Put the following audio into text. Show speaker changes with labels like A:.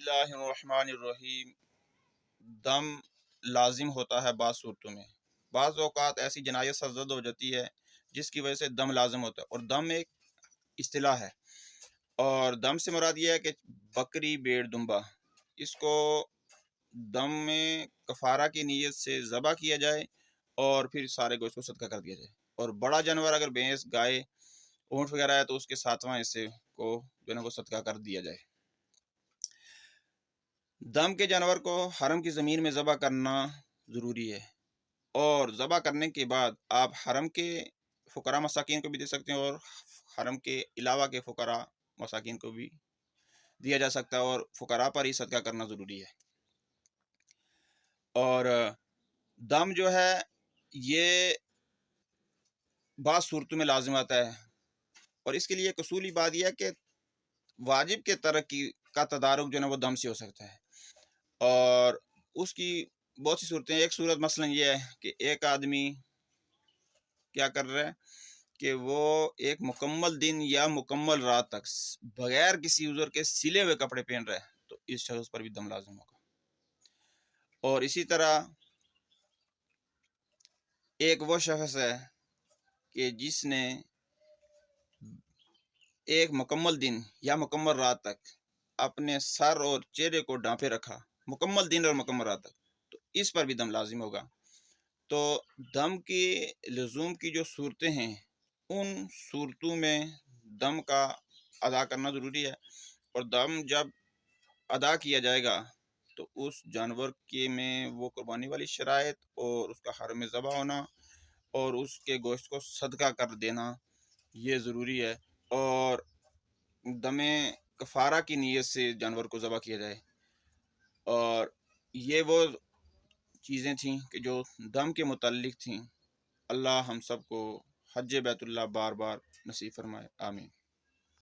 A: اللہ الرحمن الرحیم۔ دم لازم ہوتا ہے بعض صورتوں میں، بعض اوقات ایسی جنایت سرزد ہو جاتی ہے جس کی وجہ سے دم لازم ہوتا ہے، اور دم ایک اصطلاح ہے، اور دم سے مراد یہ ہے کہ بکری، بیڑ، دمبا، اس کو دم میں کفارہ کی نیت سے ذبح کیا جائے اور پھر سارے گوشت کو صدقہ کر دیا جائے، اور بڑا جانور اگر بھینس، گائے، اونٹ وغیرہ ہے تو اس کے ساتواں حصے کو جو ہے نا وہ صدقہ کر دیا جائے۔ دم کے جانور کو حرم کی زمین میں ذبح کرنا ضروری ہے، اور ذبح کرنے کے بعد آپ حرم کے فقراء مساکین کو بھی دے سکتے ہیں، اور حرم کے علاوہ کے فقراء مساکین کو بھی دیا جا سکتا ہے، اور فقراء پر ہی صدقہ کرنا ضروری ہے۔ اور دم جو ہے یہ بعض صورتوں میں لازم آتا ہے، اور اس کے لیے ایک اصولی بات یہ ہے کہ واجب کے ترک کا تدارک جو ہے نا وہ دم سے ہو سکتا ہے، اور اس کی بہت سی صورتیں ہیں۔ ایک صورت مثلا یہ ہے کہ ایک آدمی کیا کر رہا ہے کہ وہ ایک مکمل دن یا مکمل رات تک بغیر کسی عذر کے سلے ہوئے کپڑے پہن رہا ہے، تو اس شخص پر بھی دم لازم ہوگا۔ اور اسی طرح ایک وہ شخص ہے کہ جس نے ایک مکمل دن یا مکمل رات تک اپنے سر اور چہرے کو ڈھانپے رکھا، مکمل دن اور مکمل رات تک، تو اس پر بھی دم لازم ہوگا۔ تو دم کی لزوم کی جو صورتیں ہیں، ان صورتوں میں دم کا ادا کرنا ضروری ہے، اور دم جب ادا کیا جائے گا تو اس جانور کے میں وہ قربانی والی شرائط اور اس کا حرم میں ذبح ہونا اور اس کے گوشت کو صدقہ کر دینا یہ ضروری ہے، اور دم کفارہ کی نیت سے جانور کو ذبح کیا جائے۔ اور یہ وہ چیزیں تھیں کہ جو دم کے متعلق تھیں۔ اللہ ہم سب کو حج بیت اللہ بار بار نصیب فرمائے، آمین۔